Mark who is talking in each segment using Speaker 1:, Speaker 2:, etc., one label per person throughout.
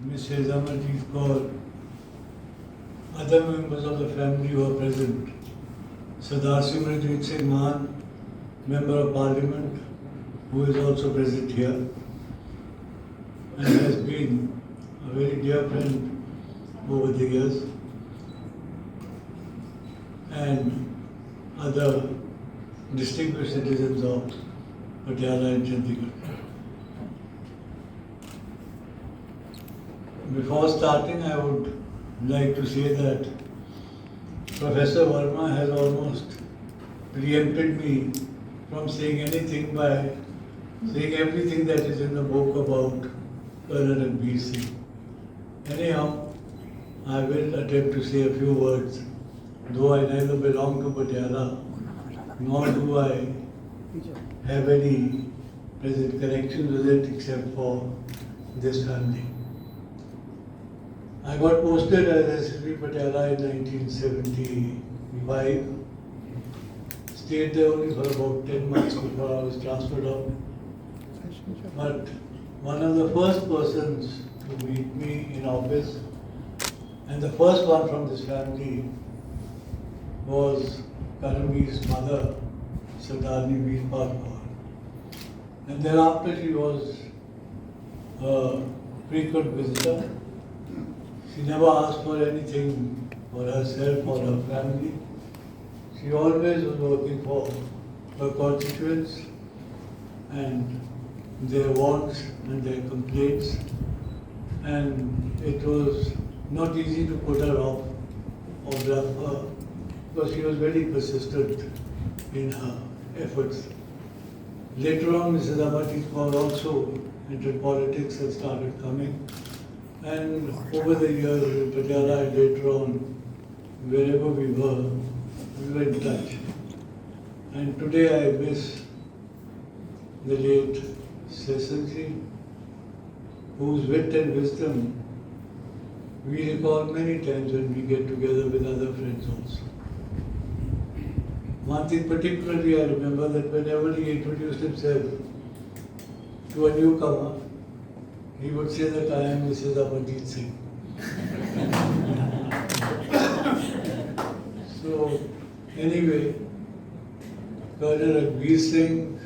Speaker 1: Mrs. Amarjeet Kaur, other members of the family who are present, Sardar Singh Majithia, Member of Parliament, who is also present here, and has been a very dear friend over the years, and other distinguished citizens of Patiala and Chandigarh. Before starting, I would like to say that Professor Verma has almost preempted me from saying anything by saying everything that is in the book about Col Raghbir Singh. Anyhow, I will attempt to say a few words, though I neither belong to Patiala, nor do I have any present connection with it except for this family. I got posted as SSP Patiala in 1975. Stayed there only for about 10 months before I was transferred out. But one of the first persons to meet me in office, and the first one from this family, was Karamveer's mother, Sardar Dyal Kaur. And thereafter she was a frequent visitor. She never asked for anything for herself or her family. She always was working for her constituents and their wants and their complaints. And it was not easy to put her off or bluff her because she was very persistent in her efforts. Later on, Mrs. Amarjeet Kaur also entered politics and started coming. And over the years in Patiala and later on, wherever we were in touch. And today I miss the late Cecil, whose wit and wisdom we recall many times when we get together with other friends also. One thing particularly I remember, that whenever he introduced himself to a newcomer, he would say that I am Mrs. Amarjeet Singh. So, anyway, Col Raghbir Singh,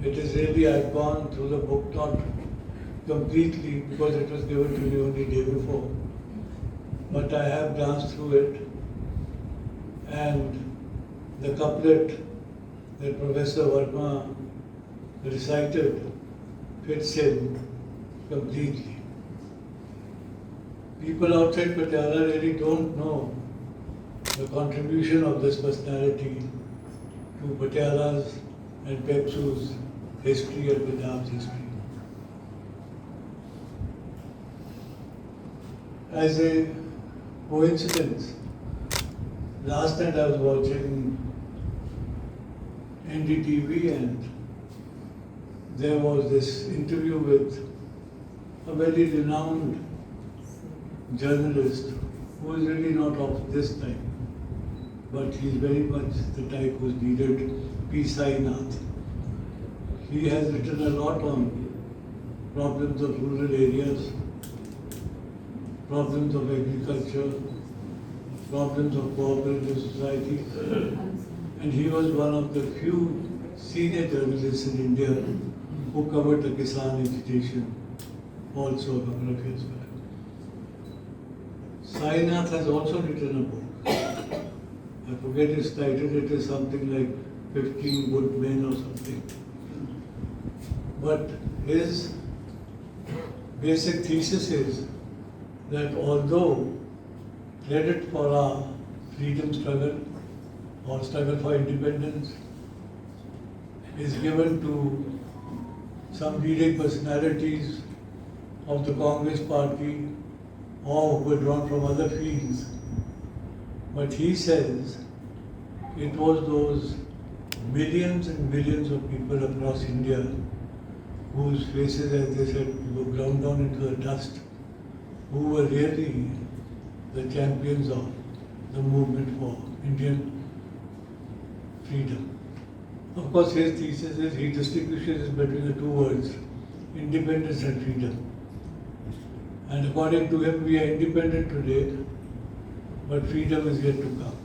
Speaker 1: it is really, I've gone through the book, not completely because it was given to me only day before, but I have glanced through it, and the couplet that Professor Verma recited fits in completely. People outside Patiala really don't know the contribution of this personality to Patiala's and Pepsu's history and Punjab's history. As a coincidence, last night I was watching NDTV and there was this interview with a very renowned journalist who is really not of this type, but he's very much the type who's needed, P. Sainath. He has written a lot on problems of rural areas, problems of agriculture, problems of cooperative society, and he was one of the few senior journalists in India who covered the Kisan agitation also a couple of years back. Sainath has also written a book. I forget his title, it is something like 15 Good Men or something. But his basic thesis is that although credit for our freedom struggle or struggle for independence is given to some leading personalities of the Congress party or who were drawn from other fields, but he says it was those millions and millions of people across India whose faces, as they said, were ground down into the dust, who were really the champions of the movement for Indian freedom. Of course, his thesis is he distinguishes between the two words, independence and freedom. And according to him, we are independent today, but freedom is yet to come.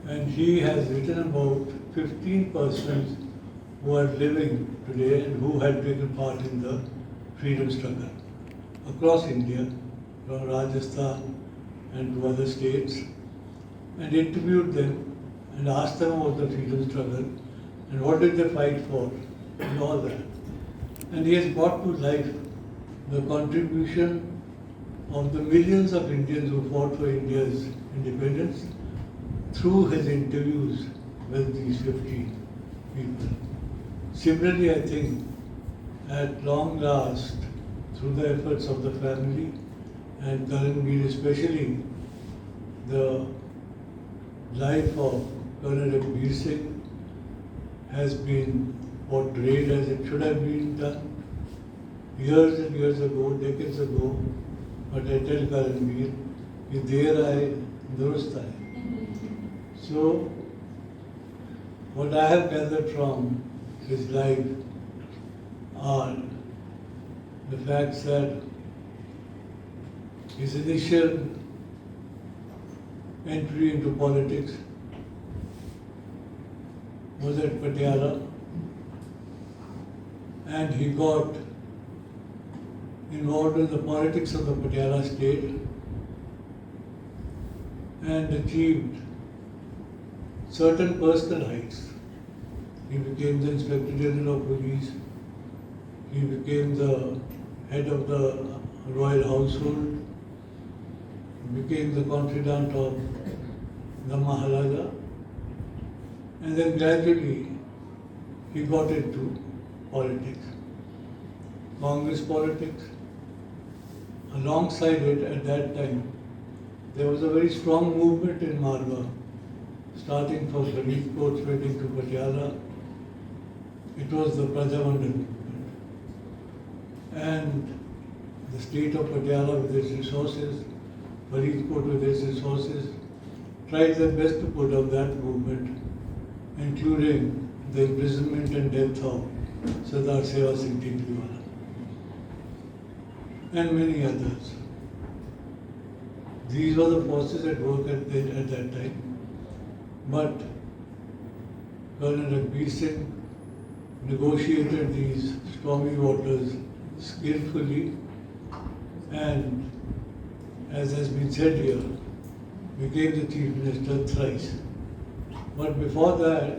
Speaker 1: And he has written about 15 persons who are living today and who had taken part in the freedom struggle across India, from Rajasthan and to other states, and interviewed them and asked them about the freedom struggle and what did they fight for and all that. And he has brought to life the contribution of the millions of Indians who fought for India's independence through his interviews with these 15 people. Similarly, I think, at long last, through the efforts of the family and Karanveer, especially the life of Col Raghbir Singh has been portrayed as it should have been done years and years ago, decades ago. But I tell Karanveer, कि देर आए दुरुस्त आए. So, what I have gathered from his life are the facts that his initial entry into politics was at Patiala, and he got involved in the politics of the Patiala state and achieved certain personal heights. He became the Inspector General of Police, he became the head of the royal household, became the confidant of the Maharaja, and then gradually he got into politics, Congress politics. Alongside it, at that time, there was a very strong movement in Marwa, starting from Faridkot, spreading to Patiala. It was the Prajamandal movement. And the state of Patiala with its resources, Faridkot with its resources, tried their best to put up that movement, including the imprisonment and death of Sardar Dyal Singh Majithia and many others. These were the forces at work at that time. But Col Raghbir Singh negotiated these stormy waters skillfully and, as has been said here, became the Chief Minister thrice. But before that,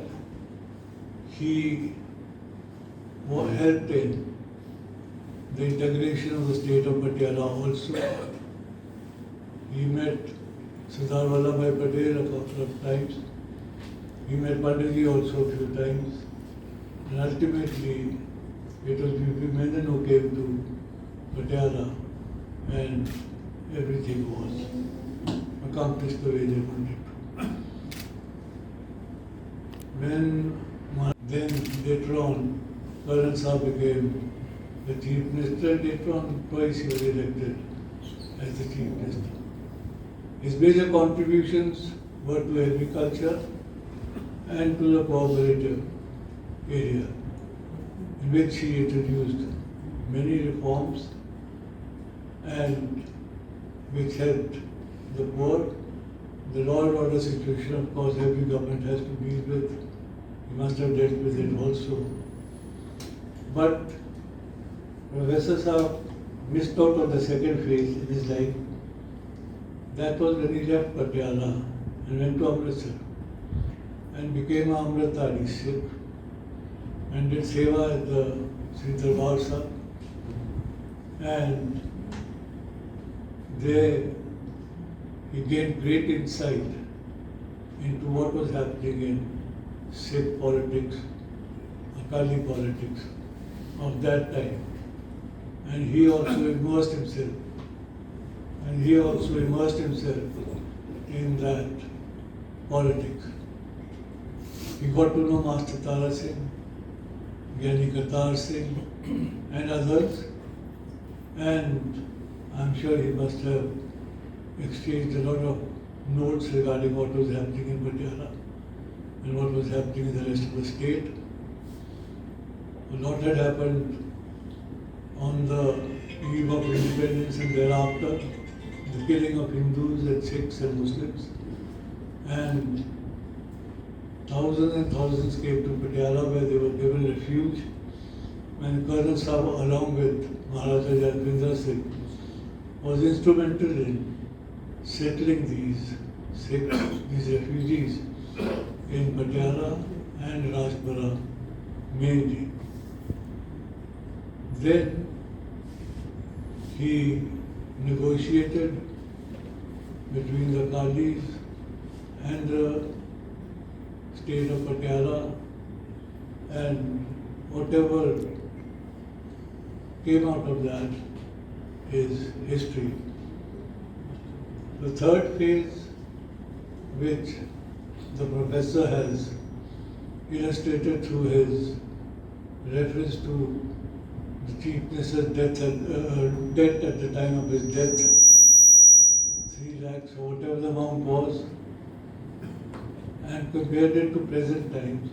Speaker 1: he helped in the integration of the state of Patiala also. He met Sardar Vallabhbhai Patel a couple of times. He met Panditji also a few times. And ultimately, it was BP Menon who came to Patiala and everything was accomplished the way they wanted to. Then later on, Karan Saab became the Chief Minister. Later on, twice he was elected as the Chief Minister. His major contributions were to agriculture and to the cooperative area, in which he introduced many reforms and which helped the poor. The law and order situation, of course, every government has to deal with. He must have dealt with it also. But Professor Saab missed out on the second phase in his life. That was when he left Patiala and went to Amritsar and became a Amritari Sikh and did seva at the Sri Darbar Sahib. And there he gained great insight into what was happening in Sikh politics, Akali politics of that time. And he also immersed himself in that politics. He got to know Master Tara Singh, Gyani Kartar Singh and others, and I'm sure he must have exchanged a lot of notes regarding what was happening in Patiala and what was happening in the rest of the state. A lot had happened on the eve of independence. independence and thereafter, the killing of Hindus and Sikhs and Muslims, and thousands came to Patiala where they were given refuge. And Colonel Sahib, along with Maharaja Jadavendra Singh, was instrumental in settling these Sikhs, these refugees in Patiala and Rajpura mainly. Then he negotiated between the Qalis and the state of Patiala, and whatever came out of that is history. The third phase, which the professor has illustrated through his reference to the chief minister's debt at the time of his death, 3 lakhs or whatever the amount was, and compared it to present times.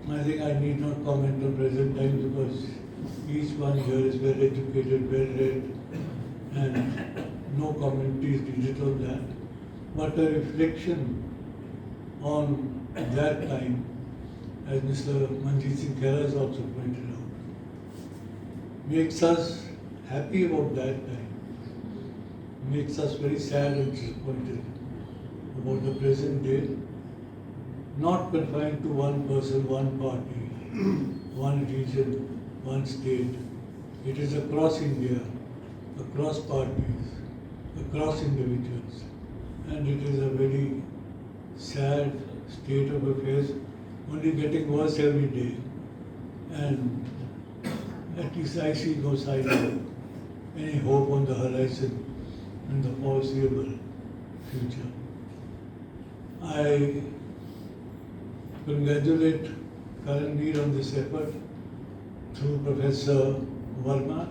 Speaker 1: I think I need not comment on present times because each one here is well educated, well read, and no commentary is needed on that. But a reflection on that time, as Mr. Manjeet Singh Khera has also pointed out, makes us happy about that time, makes us very sad and disappointed about the present day, not confined to one person, one party, one region, one state. It is across India, across parties, across individuals, and it is a very sad state of affairs, only getting worse every day. And at least I see no sign of any hope on the horizon in the foreseeable future. I congratulate Karanveer on this effort through Professor Verma,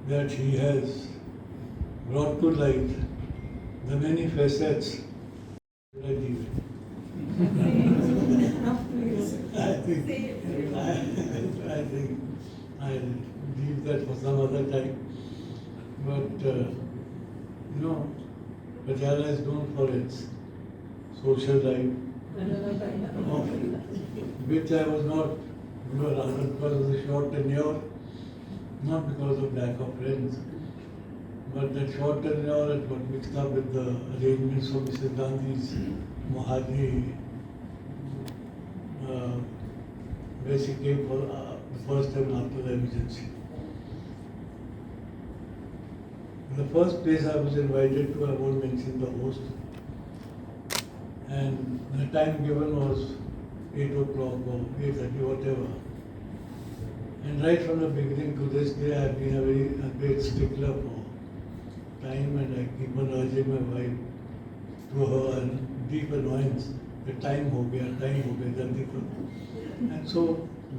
Speaker 1: that he has brought to light the many facets. I leave it. I think I'll leave that for some other time. But Patiala is known for its social life, of which I was not, rather because of the short tenure, not because of lack of friends, but that short tenure had got mixed up with the arrangements of Mr. Gandhi's Mohali, where she came for the first time after the emergency. The first place I was invited to, I won't mention the host, and the time given was 8 o'clock or 8:30, whatever. And right from the beginning to this day, I have been a great stickler for time, and I keep on urging my wife to her and deep annoyance, that time ho gaya, jaldi karo. And so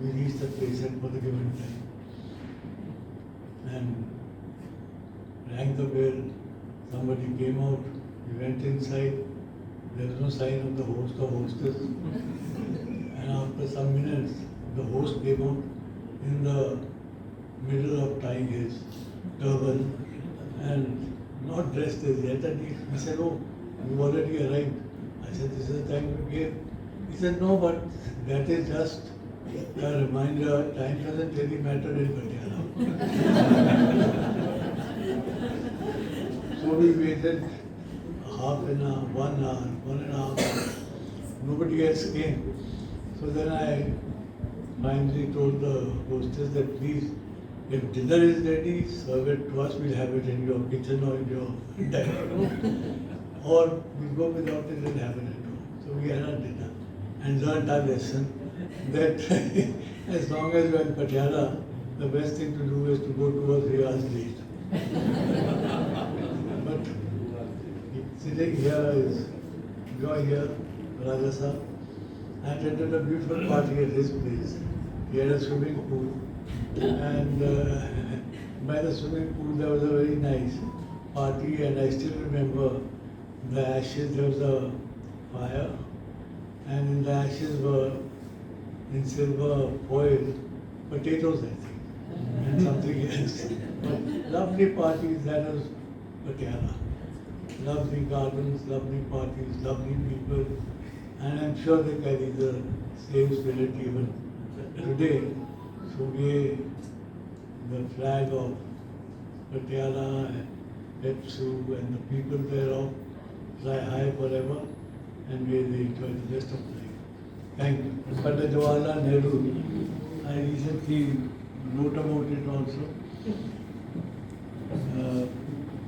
Speaker 1: we reached the place at for the given time. And rang the bell, somebody came out, we went inside, there was no sign of the host or hostess. And after some minutes, the host came out in the middle of tying his turban and not dressed as yet. And he said, "Oh, you've already arrived." I said, "This is the time we gave." He said, "No, but that is just a reminder. Time doesn't really matter in Patiala." So we waited half an hour, 1 hour, 1.5 hours. Nobody else came. So then I finally told the hostess that please, if dinner is ready, serve it to us. We'll have it in your kitchen or in your dining room. Or we'll go without it and have it at home. So we had our dinner and learned our lesson that as long as we're in Patiala, the best thing to do is to go 2 or 3 hours late. But sitting here is joy here, Raja Sahib. I attended a beautiful party at his place. He had a swimming pool, and by the swimming pool there was a very nice party, and I still remember the ashes. There was a fire, and in the ashes were, in silver foil, potatoes, I think, and something else. But Lovely parties, that was Patiala. Lovely gardens, lovely parties, lovely people, and I'm sure they carry the same spirit even today. So we, the flag of Patiala, Epsu, and the people thereof fly high forever, and may they enjoy the rest of life. Thank you. Pandit Jawaharlal Nehru, I recently wrote about it also.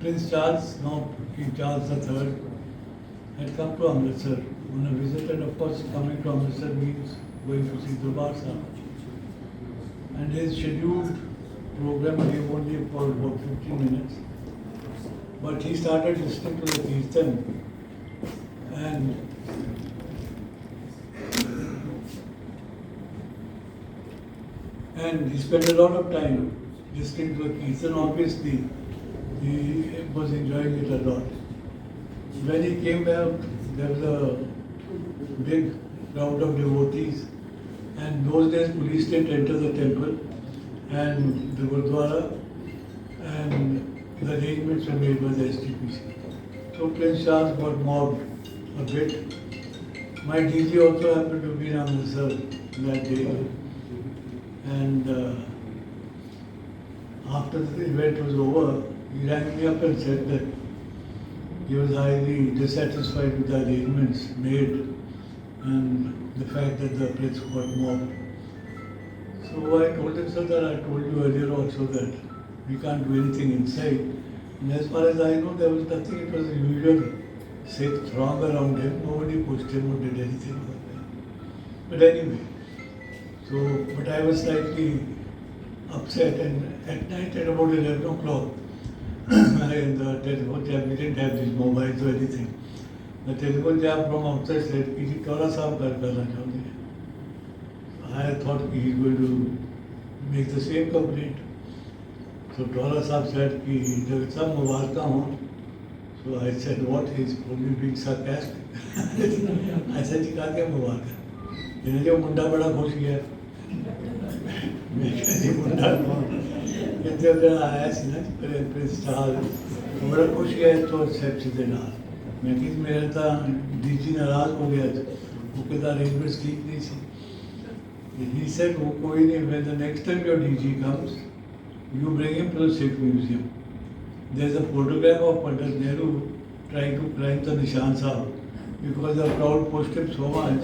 Speaker 1: Prince Charles, now King Charles III, had come to Amritsar on a visit, and of course coming to Amritsar means going to see Darbar Sahib. And his scheduled program gave only for about 15 minutes. But he started listening to the Kirtan, and he spent a lot of time listening to the Kirtan. Obviously, he was enjoying it a lot. When he came back, there was a big crowd of devotees, and those days police didn't enter the temple and the Gurdwara, and the arrangements were made by the STPC. So Prince Charles got mobbed a bit. My DG also happened to be in Amritsar that day, and after the event was over, he rang me up and said that he was highly dissatisfied with the arrangements made and the fact that the prince got mobbed. So I told him, sir, that I told you earlier also that we can't do anything inside. And as far as I know, there was nothing. It was a usual Sikh throng around him. Nobody pushed him or did anything like that. But anyway, but I was slightly upset, and at night at about 11 o'clock, and the telephone jab, we didn't have these mobiles or anything. The telephone jab from outside said, "Kisi Kaura Sahab kar karna chahte hain." I thought he is going to make the same complaint. So Kaura Sahab said, "Ki jab sab mubaraka ho." So I said, "What? He's probably being sarcastic." I said, "Ji kaha kya mubaraka? Ye jo munda bada khush gaya." मैं कहती मुंडा कौन कहते अगर आया सी ना Prince Charles बड़ा खुश गया तो सेप्सी दे नाल मैं कि मेरे तो डीजी नाराज हो गया वो कहता अरेंजमेंट्स ठीक नहीं सी he said वो कोई नहीं when the next time your DG comes you bring him to the Sikh Museum. There's a photograph of Pandit Nehru trying to climb the Nishan Sahib because the crowd pushed him so much.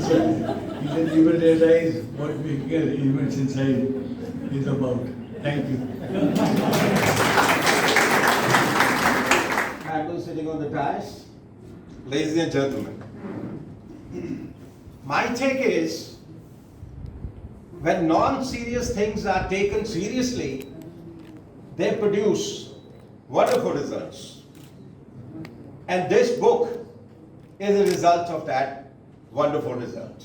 Speaker 1: So he said you will realize what making events inside is about. Thank you.
Speaker 2: Handle sitting on the dais.
Speaker 3: Ladies and gentlemen,
Speaker 2: My take is, when non-serious things are taken seriously, they produce wonderful results. And this book is a result of that wonderful result.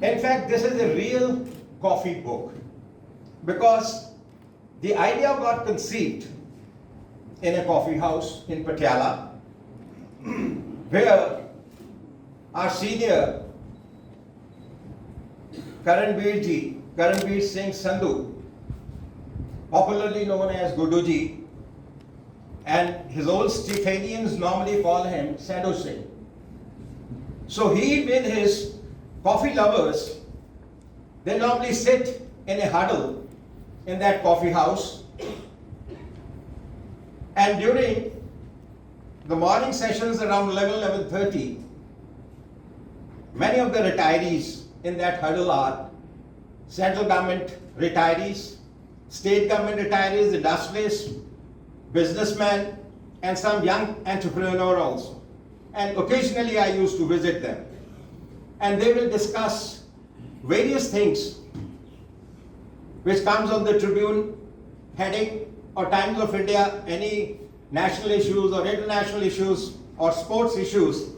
Speaker 2: In fact, this is a real coffee book, because the idea got conceived in a coffee house in Patiala, where our senior Karanveer Singh Sandhu, popularly known as Guduji, and his old Stephanians normally call him Sadhu Singh. So he, with his coffee lovers, they normally sit in a huddle in that coffee house, and during the morning sessions around 11:30, many of the retirees in that huddle are central government retirees, state government retirees, industrialists, businessmen, and some young entrepreneur also. And occasionally I used to visit them. And they will discuss various things which comes on the Tribune heading, or Times of India, any national issues or international issues or sports issues,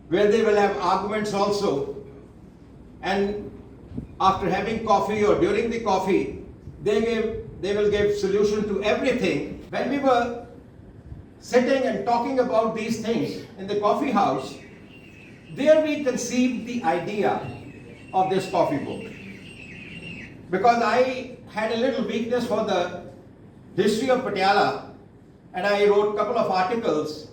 Speaker 2: where they will have arguments also. And after having coffee or during the coffee, they will give solution to everything. When we were sitting and talking about these things in the coffee house, there we conceived the idea of this coffee book. because I had a little weakness for the history of Patiala, and I wrote a couple of articles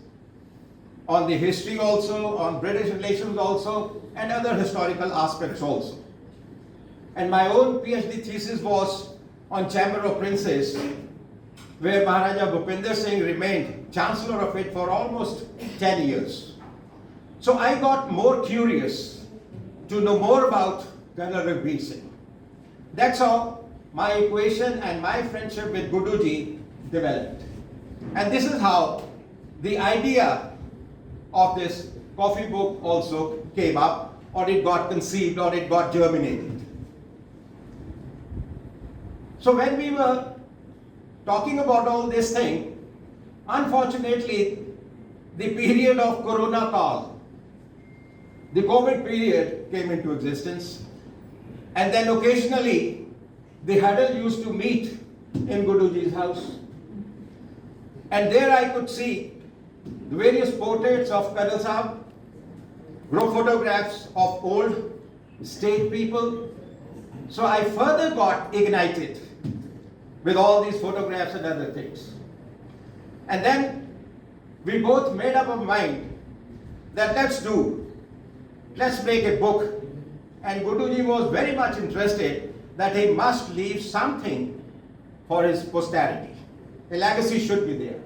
Speaker 2: on the history also, on British relations also, and other historical aspects also. And my own PhD thesis was on Chamber of Princes, where Maharaja Bhupinder Singh remained Chancellor of it for almost 10 years. So I got more curious to know more about Col Raghbir Singh. That's how my equation and my friendship with Guduji developed. And this is how the idea of this coffee book also came up, or it got conceived, or it got germinated. So when we were talking about all this thing, unfortunately, the period of Corona Kal, the COVID period came into existence, and then occasionally the huddle used to meet in Guduji's house. And there I could see the various portraits of Colonel Sahab, group photographs of old state people. So I further got ignited with all these photographs and other things. And then we both made up our mind that let's make a book. And Guduji was very much interested that he must leave something for his posterity. A legacy should be there.